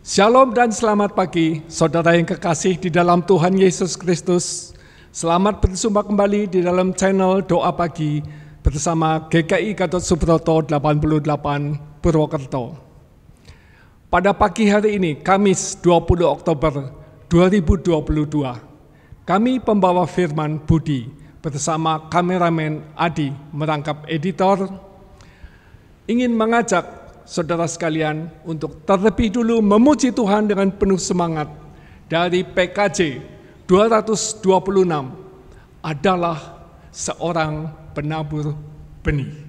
Shalom dan selamat pagi, saudara yang kekasih di dalam Tuhan Yesus Kristus. Selamat berjumpa kembali di dalam channel Doa Pagi bersama GKI Gatot Subroto 88 Purwokerto. Pada pagi hari ini, Kamis 20 Oktober 2022, kami pembawa firman Budi bersama kameramen Adi merangkap editor, ingin mengajak saudara sekalian untuk terlebih dulu memuji Tuhan dengan penuh semangat dari PKJ 226 adalah seorang penabur benih.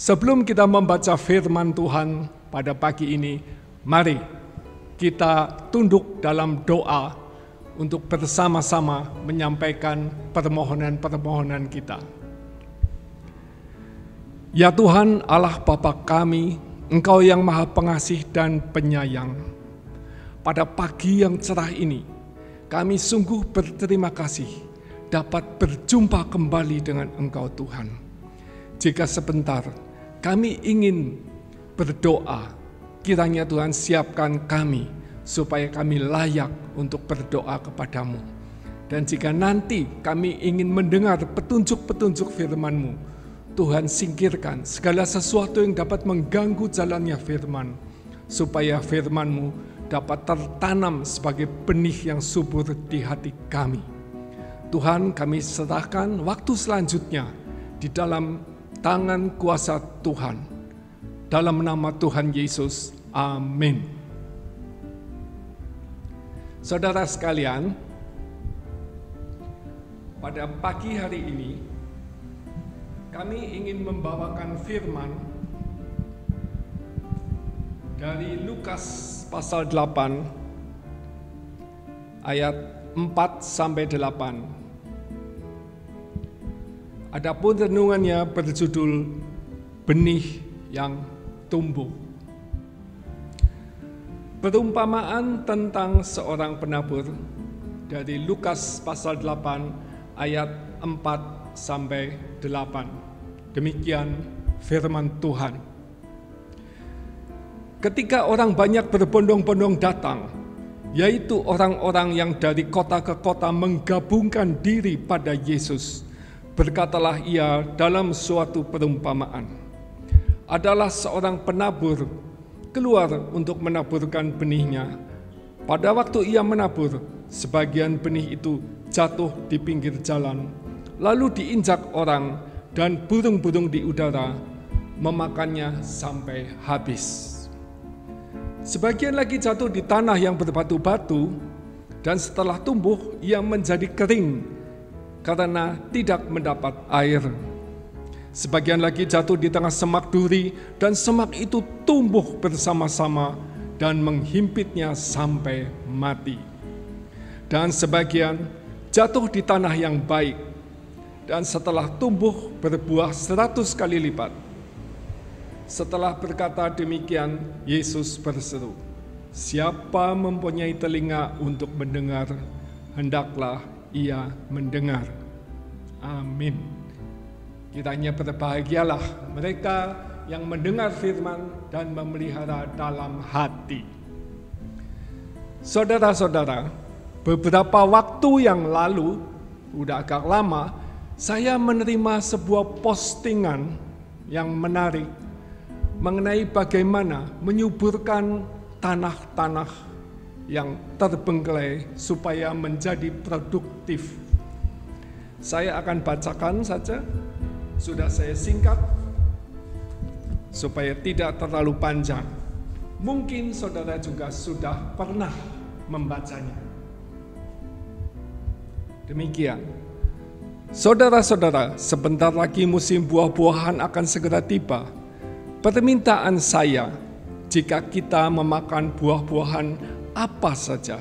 Sebelum kita membaca firman Tuhan pada pagi ini, mari kita tunduk dalam doa untuk bersama-sama menyampaikan permohonan-permohonan kita. Ya Tuhan Allah Bapa kami, Engkau yang Maha Pengasih dan Penyayang. Pada pagi yang cerah ini, kami sungguh berterima kasih dapat berjumpa kembali dengan Engkau Tuhan. Jika sebentar kami ingin berdoa, kiranya Tuhan siapkan kami supaya kami layak untuk berdoa kepadamu. Dan jika nanti kami ingin mendengar petunjuk-petunjuk firman-Mu, Tuhan singkirkan segala sesuatu yang dapat mengganggu jalannya firman, supaya firman-Mu dapat tertanam sebagai benih yang subur di hati kami. Tuhan, kami serahkan waktu selanjutnya di dalam tangan kuasa Tuhan. Dalam nama Tuhan Yesus, amin. Saudara sekalian, pada pagi hari ini, kami ingin membawakan firman dari Lukas pasal 8, ayat 4-8. Adapun renungannya berjudul Benih yang Tumbuh. Perumpamaan tentang seorang penabur dari Lukas pasal 8 ayat 4-8. Demikian firman Tuhan. Ketika orang banyak berbondong-bondong datang, yaitu orang-orang yang dari kota ke kota menggabungkan diri pada Yesus, berkatalah ia dalam suatu perumpamaan. Adalah seorang penabur keluar untuk menaburkan benihnya. Pada waktu ia menabur, sebagian benih itu jatuh di pinggir jalan, lalu diinjak orang dan burung-burung di udara memakannya sampai habis. Sebagian lagi jatuh di tanah yang berbatu-batu, dan setelah tumbuh ia menjadi kering karena tidak mendapat air. Sebagian lagi jatuh di tengah semak duri, dan semak itu tumbuh bersama-sama dan menghimpitnya sampai mati. Dan sebagian jatuh di tanah yang baik, dan setelah tumbuh berbuah 100 kali lipat. Setelah berkata demikian, Yesus berseru, "Siapa mempunyai telinga untuk mendengar, hendaklah ia mendengar." Amin. Kiranya berbahagialah mereka yang mendengar firman dan memelihara dalam hati. Saudara-saudara, beberapa waktu yang lalu, udah agak lama, saya menerima sebuah postingan yang menarik mengenai bagaimana menyuburkan tanah-tanah yang terbengkelai supaya menjadi produktif. Saya akan bacakan saja. Sudah saya singkat supaya tidak terlalu panjang. Mungkin saudara juga sudah pernah membacanya. Demikian. Saudara-saudara, sebentar lagi musim buah-buahan akan segera tiba. Permintaan saya, jika kita memakan buah-buahan apa saja,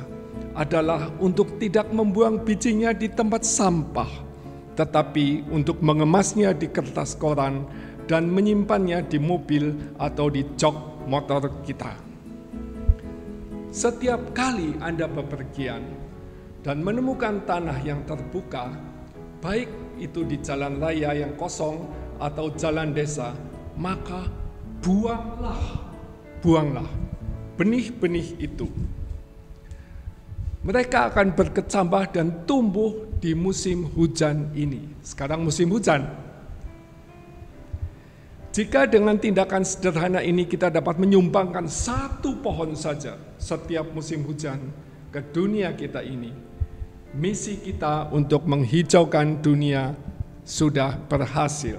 adalah untuk tidak membuang bijinya di tempat sampah, tetapi untuk mengemasnya di kertas koran dan menyimpannya di mobil atau di jok motor kita. Setiap kali Anda bepergian dan menemukan tanah yang terbuka, baik itu di jalan raya yang kosong atau jalan desa, maka buanglah benih-benih itu. Mereka akan berkecambah dan tumbuh di musim hujan ini. Sekarang musim hujan. Jika dengan tindakan sederhana ini kita dapat menyumbangkan satu pohon saja setiap musim hujan ke dunia kita ini, misi kita untuk menghijaukan dunia sudah berhasil.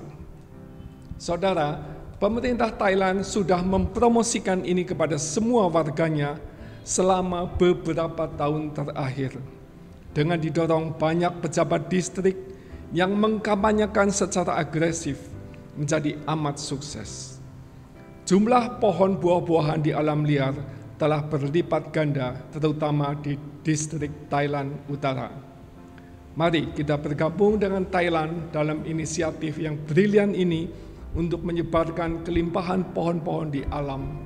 Saudara, pemerintah Thailand sudah mempromosikan ini kepada semua warganya selama beberapa tahun terakhir, dengan didorong banyak pejabat distrik yang mengkampanyekan secara agresif, menjadi amat sukses. Jumlah pohon buah-buahan di alam liar telah berlipat ganda, terutama di distrik Thailand Utara. Mari kita bergabung dengan Thailand dalam inisiatif yang brilian ini untuk menyebarkan kelimpahan pohon-pohon di alam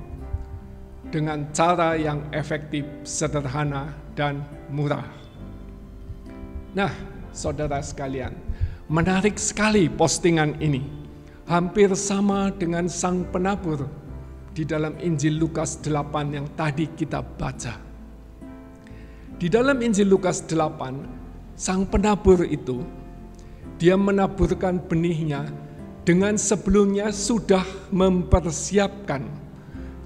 dengan cara yang efektif, sederhana, dan murah. Nah, saudara sekalian, menarik sekali postingan ini. Hampir sama dengan sang penabur di dalam Injil Lukas 8 yang tadi kita baca. Di dalam Injil Lukas 8, sang penabur itu, dia menaburkan benihnya dengan sebelumnya sudah mempersiapkan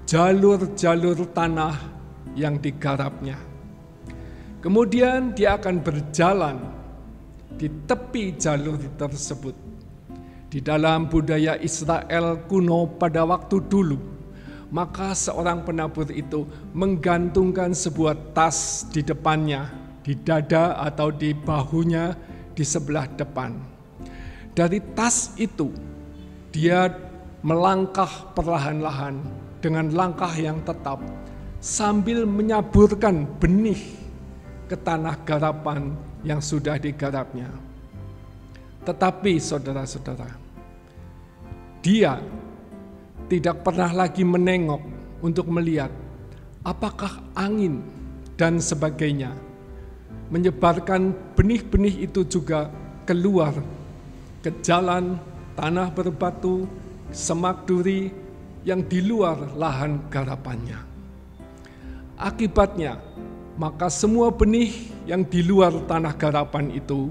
jalur-jalur tanah yang digarapnya. Kemudian dia akan berjalan di tepi jalur tersebut. Di dalam budaya Israel kuno pada waktu dulu, maka seorang penabur itu menggantungkan sebuah tas di depannya, di dada atau di bahunya di sebelah depan. Dari tas itu, dia melangkah perlahan-lahan dengan langkah yang tetap sambil menyaburkan benih ke tanah garapan yang sudah digarapnya. Tetapi saudara-saudara, dia tidak pernah lagi menengok untuk melihat apakah angin dan sebagainya menyebarkan benih-benih itu juga keluar ke jalan, tanah berbatu, semak duri yang di luar lahan garapannya. Akibatnya, maka semua benih yang di luar tanah garapan itu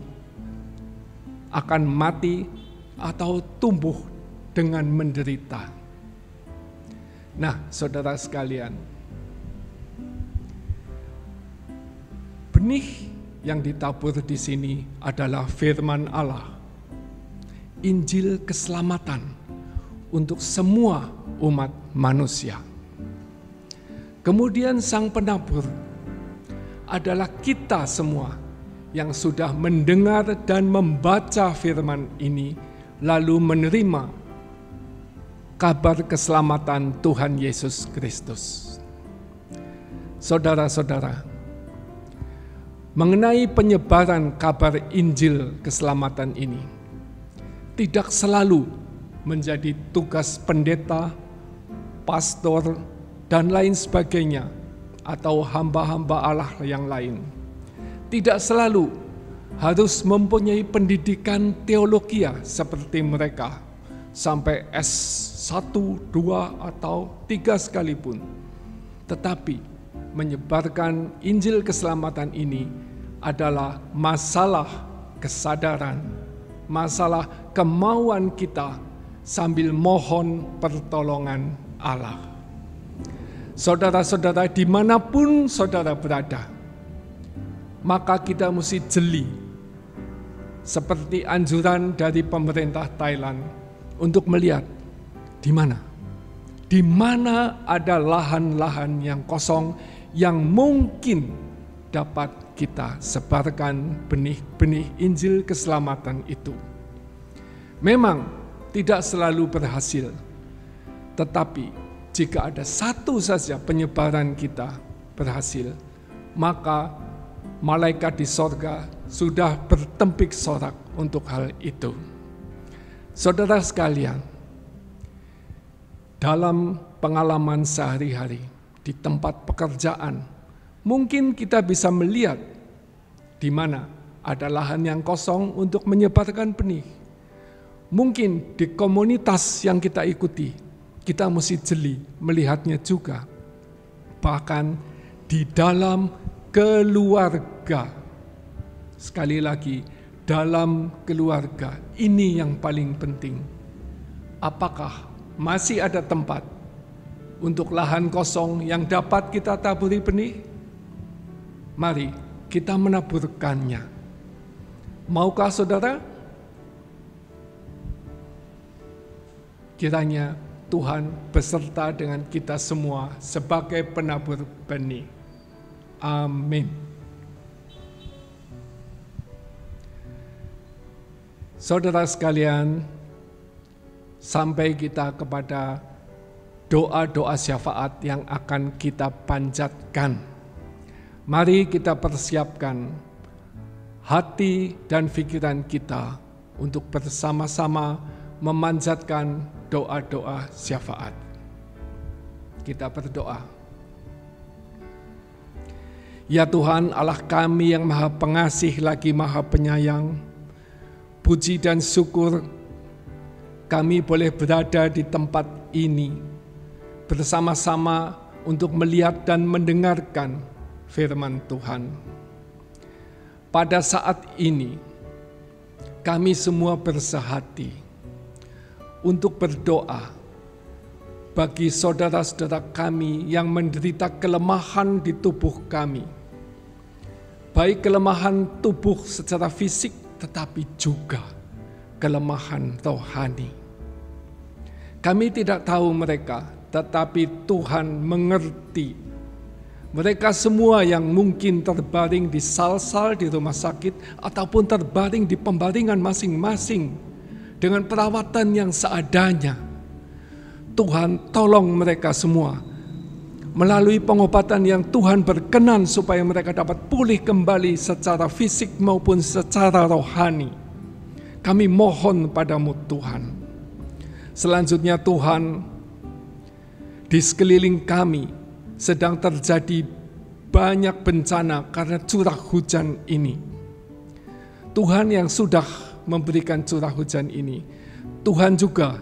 akan mati atau tumbuh dengan menderita. Nah, saudara sekalian, benih yang ditabur di sini adalah firman Allah, Injil keselamatan untuk semua umat manusia. Kemudian sang penabur adalah kita semua yang sudah mendengar dan membaca firman ini lalu menerima kabar keselamatan Tuhan Yesus Kristus. Saudara-saudara, mengenai penyebaran kabar Injil keselamatan ini, tidak selalu menjadi tugas pendeta, pastor, dan lain sebagainya, atau hamba-hamba Allah yang lain. Tidak selalu harus mempunyai pendidikan teologi seperti mereka, sampai S1, 2, atau 3 sekalipun. Tetapi menyebarkan Injil keselamatan ini adalah masalah kesadaran, masalah kemauan kita sambil mohon pertolongan Allah. Saudara-saudara, dimanapun saudara berada, maka kita mesti jeli, seperti anjuran dari pemerintah Thailand, untuk melihat di mana ada lahan-lahan yang kosong yang mungkin dapat kita sebarkan benih-benih Injil keselamatan itu. Memang tidak selalu berhasil, tetapi jika ada satu saja penyebaran kita berhasil, maka malaikat di sorga sudah bertempik sorak untuk hal itu. Saudara sekalian, dalam pengalaman sehari-hari di tempat pekerjaan, mungkin kita bisa melihat di mana ada lahan yang kosong untuk menyebarkan benih. Mungkin di komunitas yang kita ikuti, kita mesti jeli melihatnya juga. Bahkan di dalam keluarga, sekali lagi, dalam keluarga, ini yang paling penting. Apakah masih ada tempat untuk lahan kosong yang dapat kita taburi benih? Mari kita menaburkannya. Maukah saudara? Kiranya Tuhan beserta dengan kita semua sebagai penabur benih. Amin. Saudara sekalian, sampai kita kepada doa-doa syafaat yang akan kita panjatkan. Mari kita persiapkan hati dan pikiran kita untuk bersama-sama memanjatkan doa-doa syafaat. Kita berdoa. Ya Tuhan, Allah kami yang Maha Pengasih lagi Maha Penyayang, puji dan syukur kami boleh berada di tempat ini bersama-sama untuk melihat dan mendengarkan firman Tuhan. Pada saat ini, kami semua bersehati untuk berdoa bagi saudara-saudara kami yang menderita kelemahan di tubuh kami. Baik kelemahan tubuh secara fisik, tetapi juga kelemahan rohani. Kami tidak tahu mereka, tetapi Tuhan mengerti. Mereka semua yang mungkin terbaring di sal-sal di rumah sakit ataupun terbaring di pembaringan masing-masing dengan perawatan yang seadanya. Tuhan tolong mereka semua melalui pengobatan yang Tuhan berkenan supaya mereka dapat pulih kembali secara fisik maupun secara rohani. Kami mohon padamu Tuhan. Selanjutnya Tuhan, di sekeliling kami sedang terjadi banyak bencana karena curah hujan ini. Tuhan yang sudah memberikan curah hujan ini, Tuhan juga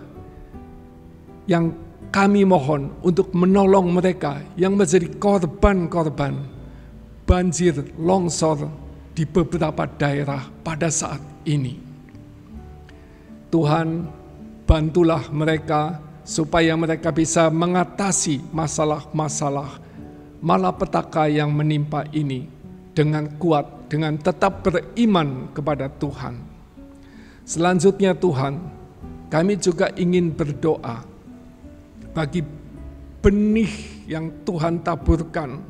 yang kami mohon untuk menolong mereka yang menjadi korban-korban banjir longsor di beberapa daerah pada saat ini. Tuhan, bantulah mereka supaya mereka bisa mengatasi masalah-masalah malapetaka yang menimpa ini dengan kuat, dengan tetap beriman kepada Tuhan. Selanjutnya Tuhan, kami juga ingin berdoa bagi benih yang Tuhan taburkan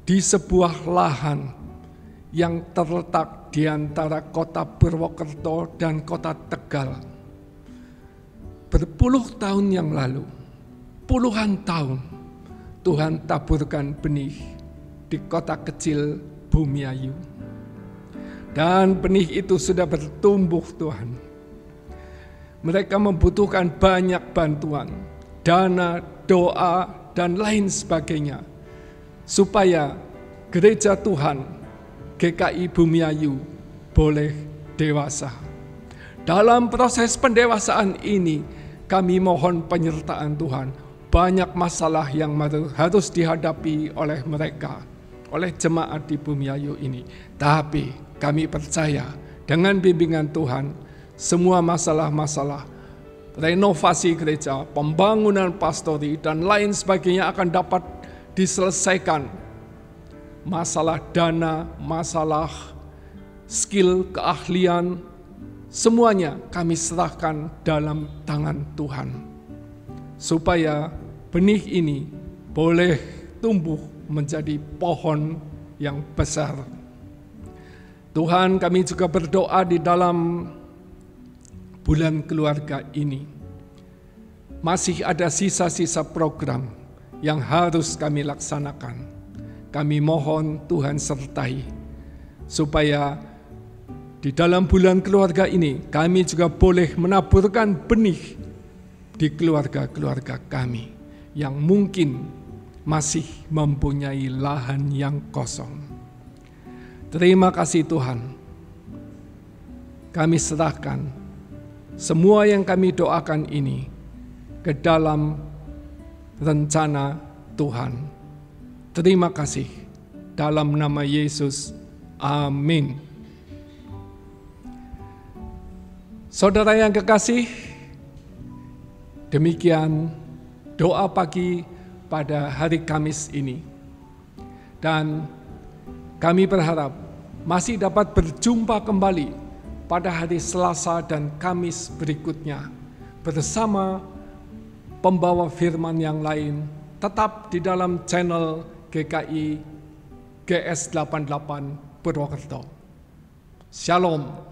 di sebuah lahan yang terletak di antara kota Purwokerto dan kota Tegal. Berpuluh tahun yang lalu, puluhan tahun, Tuhan taburkan benih di kota kecil Bumiayu. Dan benih itu sudah bertumbuh, Tuhan. Mereka membutuhkan banyak bantuan, dana, doa, dan lain sebagainya, supaya gereja Tuhan, GKI Bumiayu, boleh dewasa. Dalam proses pendewasaan ini, kami mohon penyertaan Tuhan. Banyak masalah yang harus dihadapi oleh mereka, oleh jemaat di Bumiayu ini. Tapi kami percaya dengan bimbingan Tuhan, semua masalah-masalah renovasi gereja, pembangunan pastori, dan lain sebagainya akan dapat diselesaikan. Masalah dana, masalah skill, keahlian, semuanya kami serahkan dalam tangan Tuhan. Supaya benih ini boleh tumbuh menjadi pohon yang besar. Tuhan, kami juga berdoa di dalam bulan keluarga ini. Masih ada sisa-sisa program yang harus kami laksanakan. Kami mohon Tuhan sertai, supaya di dalam bulan keluarga ini kami juga boleh menaburkan benih di keluarga-keluarga kami yang mungkin masih mempunyai lahan yang kosong. Terima kasih Tuhan. Kami serahkan semua yang kami doakan ini ke dalam rencana Tuhan. Terima kasih dalam nama Yesus. Amin. Saudara yang kekasih, demikian doa pagi pada hari Kamis ini. Dan kami berharap masih dapat berjumpa kembali pada hari Selasa dan Kamis berikutnya bersama pembawa firman yang lain, tetap di dalam channel GKI GS88 Purwokerto. Shalom.